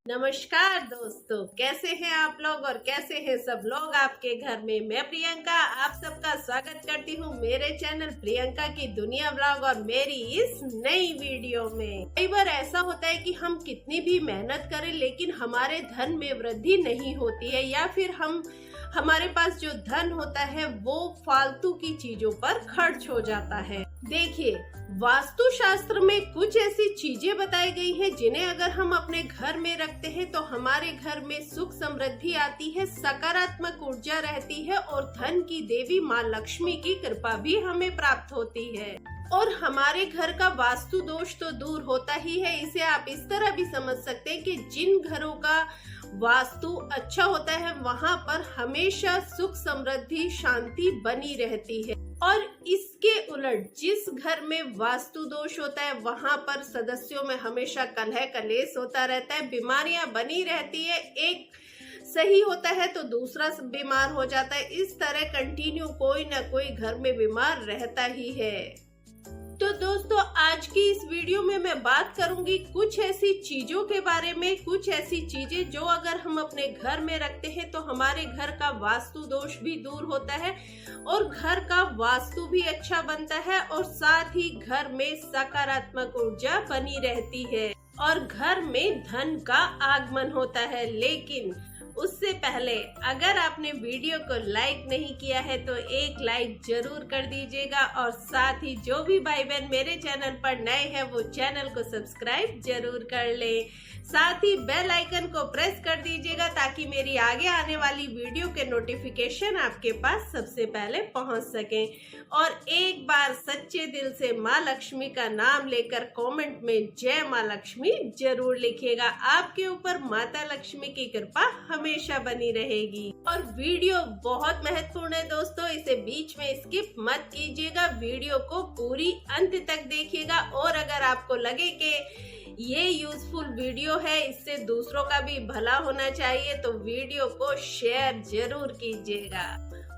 नमस्कार दोस्तों, कैसे हैं आप लोग और कैसे हैं सब लोग आपके घर में। मैं प्रियंका आप सबका स्वागत करती हूँ मेरे चैनल प्रियंका की दुनिया व्लॉग और मेरी इस नई वीडियो में। कई बार ऐसा होता है कि हम कितनी भी मेहनत करें लेकिन हमारे धन में वृद्धि नहीं होती है, या फिर हमारे पास जो धन होता है वो फालतू की चीजों पर खर्च हो जाता है। देखिए, वास्तु शास्त्र में कुछ ऐसी चीजें बताई गई हैं जिन्हें अगर हम अपने घर में रखते हैं तो हमारे घर में सुख समृद्धि आती है, सकारात्मक ऊर्जा रहती है और धन की देवी माँ लक्ष्मी की कृपा भी हमें प्राप्त होती है। और हमारे घर का वास्तु दोष तो दूर होता ही है। इसे आप इस तरह भी समझ सकते हैं कि जिन घरों का वास्तु अच्छा होता है वहाँ पर हमेशा सुख समृद्धि शांति बनी रहती है, और इसके उलट जिस घर में वास्तु दोष होता है वहाँ पर सदस्यों में हमेशा कलह कलेश होता रहता है, बीमारियां बनी रहती है, एक सही होता है तो दूसरा बीमार हो जाता है। इस तरह कंटिन्यू कोई ना कोई घर में बीमार रहता ही है। तो दोस्तों, आज की इस वीडियो में मैं बात करूंगी कुछ ऐसी चीजों के बारे में, कुछ ऐसी चीजें जो अगर हम अपने घर में रखते हैं तो हमारे घर का वास्तु दोष भी दूर होता है और घर का वास्तु भी अच्छा बनता है और साथ ही घर में सकारात्मक ऊर्जा बनी रहती है और घर में धन का आगमन होता है। लेकिन उससे पहले अगर आपने वीडियो को लाइक नहीं किया है तो एक लाइक जरूर कर दीजिएगा, और साथ ही जो भी भाई बहन मेरे चैनल पर नए हैं वो चैनल को सब्सक्राइब जरूर कर ले। साथ ही बेल आइकन को प्रेस कर दीजिएगा ताकि मेरी आगे आने वाली वीडियो के नोटिफिकेशन आपके पास सबसे पहले पहुंच सकें। और एक बार सच्चे दिल से माँ लक्ष्मी का नाम लेकर कमेंट में जय माँ लक्ष्मी जरूर लिखिएगा। आपके ऊपर माता लक्ष्मी की कृपा हमेशा बनी रहेगी। और वीडियो बहुत महत्वपूर्ण है दोस्तों, इसे बीच में स्किप मत कीजिएगा, वीडियो को पूरी अंत तक देखिएगा। और अगर आपको लगे कि ये यूजफुल वीडियो है, इससे दूसरों का भी भला होना चाहिए, तो वीडियो को शेयर जरूर कीजिएगा।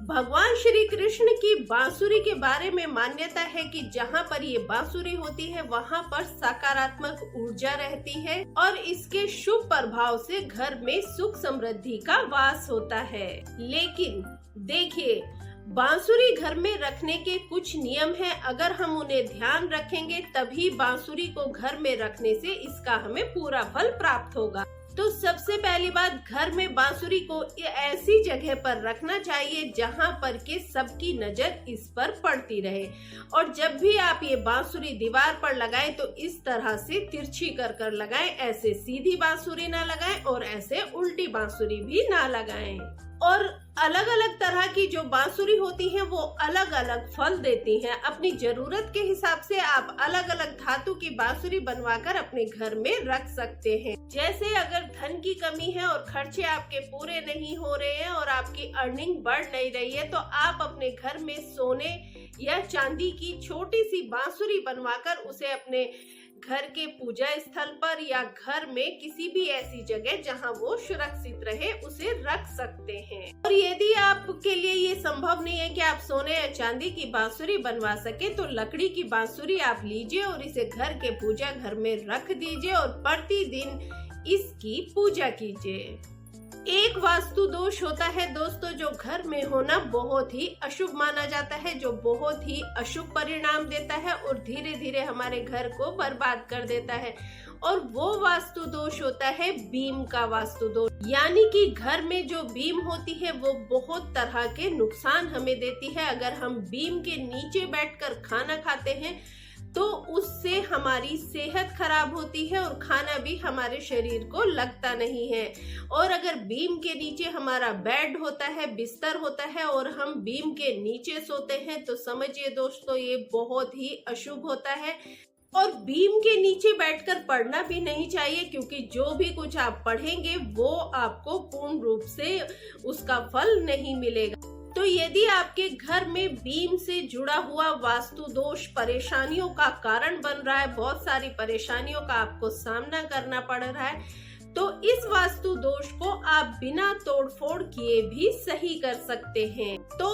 भगवान श्री कृष्ण की बांसुरी के बारे में मान्यता है कि जहाँ पर ये बांसुरी होती है वहाँ पर सकारात्मक ऊर्जा रहती है और इसके शुभ प्रभाव से घर में सुख समृद्धि का वास होता है। लेकिन देखिए, बांसुरी घर में रखने के कुछ नियम हैं, अगर हम उन्हें ध्यान रखेंगे तभी बांसुरी को घर में रखने से इसका हमें पूरा फल प्राप्त होगा। तो सबसे पहली बात, घर में बांसुरी को ऐसी जगह पर रखना चाहिए जहां पर के सबकी नजर इस पर पड़ती रहे। और जब भी आप ये बांसुरी दीवार पर लगाएं तो इस तरह से तिरछी कर लगाएं, ऐसे सीधी बांसुरी ना लगाएं और ऐसे उल्टी बांसुरी भी ना लगाएं। और अलग अलग तरह की जो बांसुरी होती हैं वो अलग अलग फल देती हैं। अपनी जरूरत के हिसाब से आप अलग अलग धातु की बांसुरी बनवाकर अपने घर में रख सकते हैं। जैसे अगर धन की कमी है और खर्चे आपके पूरे नहीं हो रहे हैं और आपकी अर्निंग बढ़ नहीं रही है, तो आप अपने घर में सोने या चांदी की छोटी सी बांसुरी बनवाकर उसे अपने घर के पूजा स्थल पर या घर में किसी भी ऐसी जगह जहां वो सुरक्षित रहे उसे रख सकते हैं। और यदि आपके लिए ये संभव नहीं है कि आप सोने या चांदी की बांसुरी बनवा सके तो लकड़ी की बांसुरी आप लीजिए और इसे घर के पूजा घर में रख दीजिए और प्रतिदिन इसकी पूजा कीजिए। एक वास्तु दोष होता है दोस्तों जो घर में होना बहुत ही अशुभ माना जाता है, जो बहुत ही अशुभ परिणाम देता है और धीरे धीरे हमारे घर को बर्बाद कर देता है। और वो वास्तु दोष होता है बीम का वास्तु दोष, यानी कि घर में जो बीम होती है वो बहुत तरह के नुकसान हमें देती है। अगर हम बीम के नीचे बैठकर खाना खाते हैं तो उससे हमारी सेहत खराब होती है और खाना भी हमारे शरीर को लगता नहीं है। और अगर बीम के नीचे हमारा बेड होता है, बिस्तर होता है और हम बीम के नीचे सोते हैं तो समझिए दोस्तों ये बहुत ही अशुभ होता है। और बीम के नीचे बैठकर पढ़ना भी नहीं चाहिए, क्योंकि जो भी कुछ आप पढ़ेंगे वो आपको पूर्ण रूप से उसका फल नहीं मिलेगा। तो यदि आपके घर में बीम से जुड़ा हुआ वास्तु दोष परेशानियों का कारण बन रहा है, बहुत सारी परेशानियों का आपको सामना करना पड़ रहा है, तो इस वास्तु दोष को आप बिना तोड़फोड़ किए भी सही कर सकते हैं। तो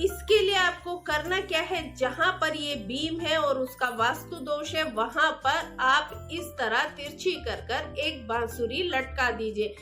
इसके लिए आपको करना क्या है, जहां पर ये बीम है और उसका वास्तु दोष है वहां पर आप इस तरह तिरछी कर एक बांसुरी लटका दीजिए।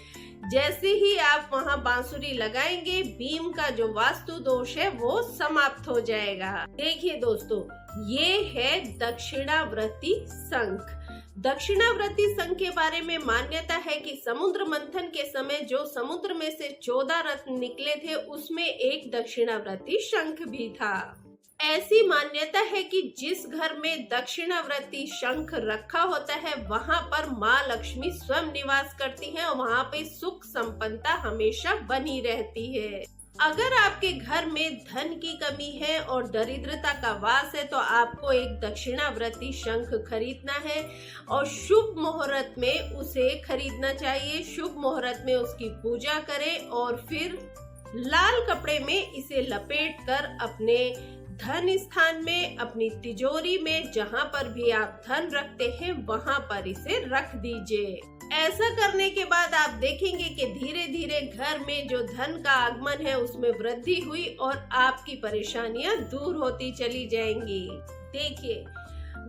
जैसे ही आप वहां बांसुरी लगाएंगे, बीम का जो वास्तु दोष है वो समाप्त हो जाएगा। देखिए दोस्तों, ये है दक्षिणावर्ती शंख। दक्षिणावर्ती शंख के बारे में मान्यता है कि समुद्र मंथन के समय जो समुद्र में से 14 रत्न निकले थे, उसमें एक दक्षिणावर्ती शंख भी था। ऐसी मान्यता है कि जिस घर में दक्षिणावर्ती शंख रखा होता है वहां पर माँ लक्ष्मी स्वयं निवास करती है और वहां पे सुख संपन्नता हमेशा बनी रहती है। अगर आपके घर में धन की कमी है और दरिद्रता का वास है तो आपको एक दक्षिणावर्ती शंख खरीदना है और शुभ मुहूर्त में उसे खरीदना चाहिए। शुभ मुहूर्त में उसकी पूजा करें और फिर लाल कपड़े में इसे लपेट कर अपने धन स्थान में, अपनी तिजोरी में, जहां पर भी आप धन रखते हैं वहां पर इसे रख दीजिए। ऐसा करने के बाद आप देखेंगे कि धीरे धीरे घर में जो धन का आगमन है उसमें वृद्धि हुई और आपकी परेशानियां दूर होती चली जाएंगी। देखिए,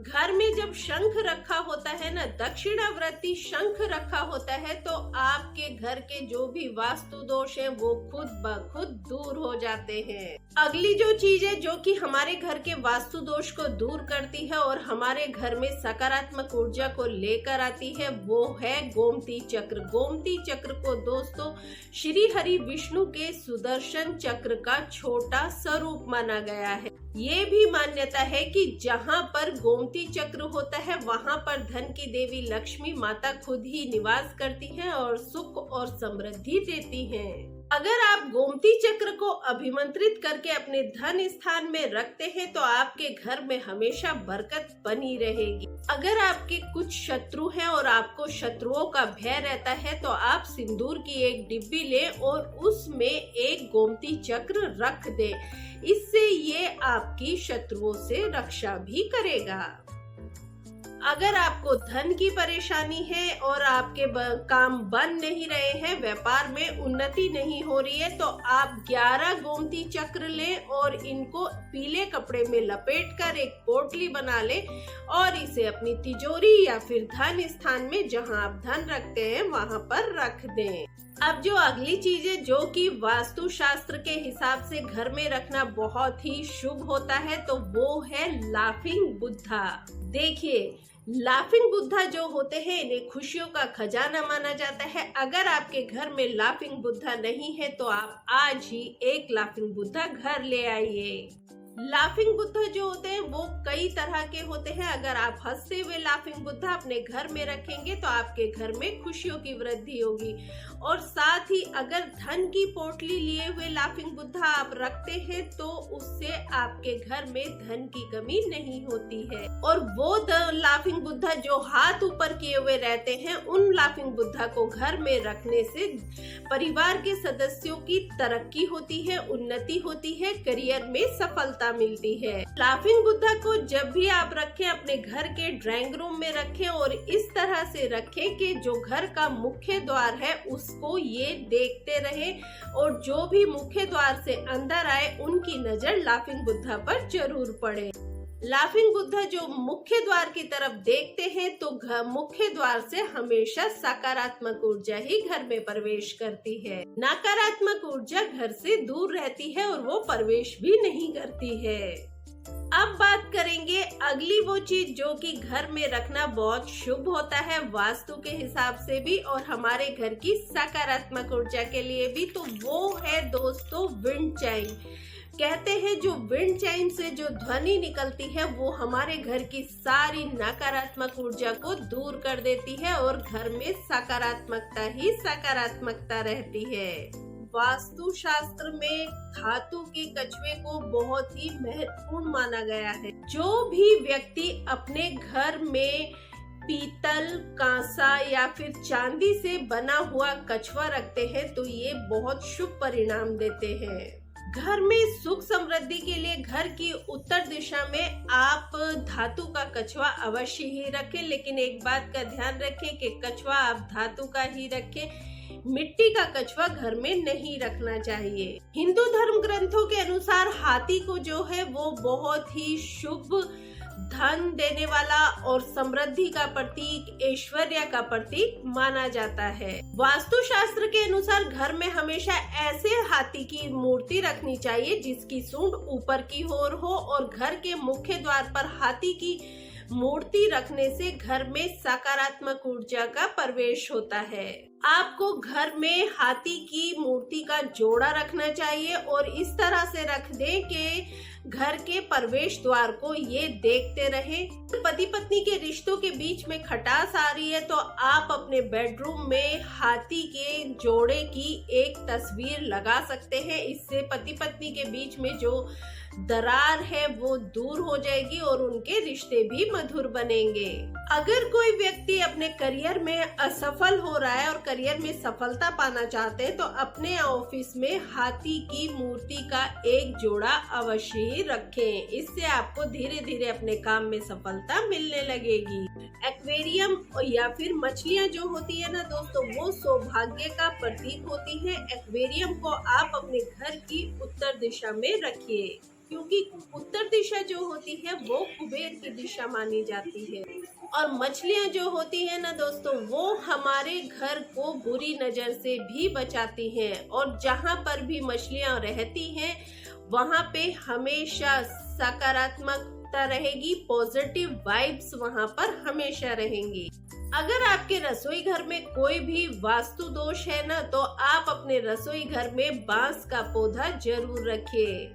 घर में जब शंख रखा होता है ना, दक्षिणावर्ती शंख रखा होता है, तो आपके घर के जो भी वास्तु दोष है वो खुद ब खुद दूर हो जाते हैं। अगली जो चीज है जो कि हमारे घर के वास्तु दोष को दूर करती है और हमारे घर में सकारात्मक ऊर्जा को लेकर आती है, वो है गोमती चक्र। गोमती चक्र को दोस्तों श्री हरि विष्णु के सुदर्शन चक्र का छोटा स्वरूप माना गया है। ये भी मान्यता है कि जहाँ पर गोमती चक्र होता है वहाँ पर धन की देवी लक्ष्मी माता खुद ही निवास करती हैं और सुख और समृद्धि देती हैं। अगर आप गोमती चक्र को अभिमंत्रित करके अपने धन स्थान में रखते हैं तो आपके घर में हमेशा बरकत बनी रहेगी। अगर आपके कुछ शत्रु हैं और आपको शत्रुओं का भय रहता है तो आप सिंदूर की एक डिब्बी लें और उसमें एक गोमती चक्र रख दें। इससे ये आपकी शत्रुओं से रक्षा भी करेगा। अगर आपको धन की परेशानी है और आपके काम बन नहीं रहे हैं, व्यापार में उन्नति नहीं हो रही है, तो आप 11 गोमती चक्र लें और इनको पीले कपड़े में लपेटकर एक पोटली बना लें और इसे अपनी तिजोरी या फिर धन स्थान में जहां आप धन रखते हैं वहां पर रख दें। अब जो अगली चीज है जो कि वास्तु शास्त्र के हिसाब से घर में रखना बहुत ही शुभ होता है, तो वो है लाफिंग बुद्धा। देखिए, लाफिंग बुद्धा जो होते हैं इन्हें खुशियों का खजाना माना जाता है। अगर आपके घर में लाफिंग बुद्धा नहीं है तो आप आज ही एक लाफिंग बुद्धा घर ले आइए। लाफिंग बुद्धा जो होते हैं वो कई तरह के होते हैं। अगर आप हंसते हुए लाफिंग बुद्धा अपने घर में रखेंगे तो आपके घर में खुशियों की वृद्धि होगी और साथ ही अगर धन की पोटली लिए हुए लाफिंग बुद्धा आप रखते हैं तो उससे आपके घर में धन की कमी नहीं होती है। और वो लाफिंग बुद्धा जो हाथ ऊपर किए हुए रहते हैं, उन लाफिंग बुद्धा को घर में रखने से परिवार के सदस्यों की तरक्की होती है, उन्नति होती है, करियर में सफलता मिलती है। लाफिंग बुद्धा को जब भी आप रखें अपने घर के ड्राइंग रूम में रखें और इस तरह से रखें कि जो घर का मुख्य द्वार है उसको ये देखते रहे और जो भी मुख्य द्वार से अंदर आए उनकी नजर लाफिंग बुद्धा पर जरूर पड़े। लाफिंग बुद्धा जो मुख्य द्वार की तरफ देखते हैं तो मुख्य द्वार से हमेशा सकारात्मक ऊर्जा ही घर में प्रवेश करती है। नकारात्मक ऊर्जा घर से दूर रहती है और वो प्रवेश भी नहीं करती है। अब बात करेंगे अगली वो चीज जो कि घर में रखना बहुत शुभ होता है वास्तु के हिसाब से भी और हमारे घर की सकारात्मक ऊर्जा के लिए भी, तो वो है दोस्तों विंड चाइम। कहते हैं जो विंड चाइम से जो ध्वनि निकलती है वो हमारे घर की सारी नकारात्मक ऊर्जा को दूर कर देती है और घर में सकारात्मकता ही सकारात्मकता रहती है। वास्तु शास्त्र में धातु के कछुए को बहुत ही महत्वपूर्ण माना गया है। जो भी व्यक्ति अपने घर में पीतल, कांसा या फिर चांदी से बना हुआ कछुआ रखते हैं तो ये बहुत शुभ परिणाम देते हैं। घर में सुख समृद्धि के लिए घर की उत्तर दिशा में आप धातु का कछुआ अवश्य ही रखें, लेकिन एक बात का ध्यान रखें कि कछुआ आप धातु का ही रखें। मिट्टी का कछुआ घर में नहीं रखना चाहिए। हिंदू धर्म ग्रंथों के अनुसार हाथी को जो है वो बहुत ही शुभ, धन देने वाला और समृद्धि का प्रतीक, ऐश्वर्य का प्रतीक माना जाता है। वास्तु शास्त्र के अनुसार घर में हमेशा ऐसे हाथी की मूर्ति रखनी चाहिए जिसकी सूंड ऊपर की ओर हो, और घर के मुख्य द्वार पर हाथी की मूर्ति रखने से घर में सकारात्मक ऊर्जा का प्रवेश होता है। आपको घर में हाथी की मूर्ति का जोड़ा रखना चाहिए और इस तरह से रख दें कि घर के प्रवेश द्वार को ये देखते रहे। पति पत्नी के रिश्तों के बीच में खटास आ रही है तो आप अपने बेडरूम में हाथी के जोड़े की एक तस्वीर लगा सकते हैं। इससे पति पत्नी के बीच में जो दरार है वो दूर हो जाएगी और उनके रिश्ते भी मधुर बनेंगे। अगर कोई व्यक्ति अपने करियर में असफल हो रहा है और करियर में सफलता पाना चाहते हैं तो अपने ऑफिस में हाथी की मूर्ति का एक जोड़ा अवश्य ही रखें। इससे आपको धीरे धीरे अपने काम में सफलता मिलने लगेगी। एक्वेरियम या फिर मछलियां जो होती है ना दोस्तों, वो सौभाग्य का प्रतीक होती है। एक्वेरियम को आप अपने घर की उत्तर दिशा में रखिए, क्योंकि उत्तर दिशा जो होती है वो कुबेर की दिशा मानी जाती है। और मछलियां जो होती है ना दोस्तों, वो हमारे घर को बुरी नजर से भी बचाती हैं। और जहाँ पर भी मछलियां रहती हैं वहाँ पे हमेशा सकारात्मकता रहेगी, पॉजिटिव वाइब्स वहाँ पर हमेशा रहेंगी। अगर आपके रसोई घर में कोई भी वास्तु दोष है ना, तो आप अपने रसोई घर में बांस का पौधा जरूर रखिए।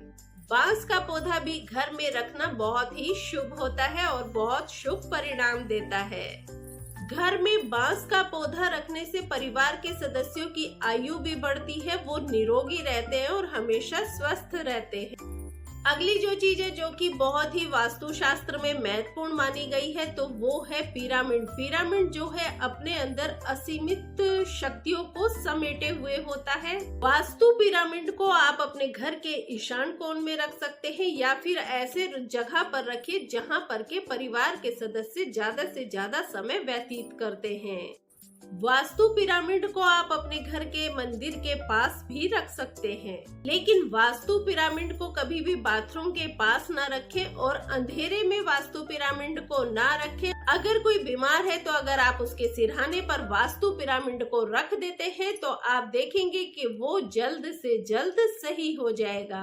बांस का पौधा भी घर में रखना बहुत ही शुभ होता है और बहुत शुभ परिणाम देता है। घर में बांस का पौधा रखने से परिवार के सदस्यों की आयु भी बढ़ती है, वो निरोगी रहते हैं और हमेशा स्वस्थ रहते हैं। अगली जो चीज है जो कि बहुत ही वास्तु शास्त्र में महत्वपूर्ण मानी गई है तो वो है पिरामिड। पिरामिड जो है अपने अंदर असीमित शक्तियों को समेटे हुए होता है। वास्तु पिरामिड को आप अपने घर के ईशान कोण में रख सकते हैं या फिर ऐसे जगह पर रखिए जहां पर के परिवार के सदस्य ज्यादा से ज्यादा समय व्यतीत करते हैं। वास्तु पिरामिड को आप अपने घर के मंदिर के पास भी रख सकते हैं, लेकिन वास्तु पिरामिड को कभी भी बाथरूम के पास ना रखें और अंधेरे में वास्तु पिरामिड को ना रखें। अगर कोई बीमार है तो अगर आप उसके सिरहाने पर वास्तु पिरामिड को रख देते हैं तो आप देखेंगे कि वो जल्द से जल्द सही हो जाएगा।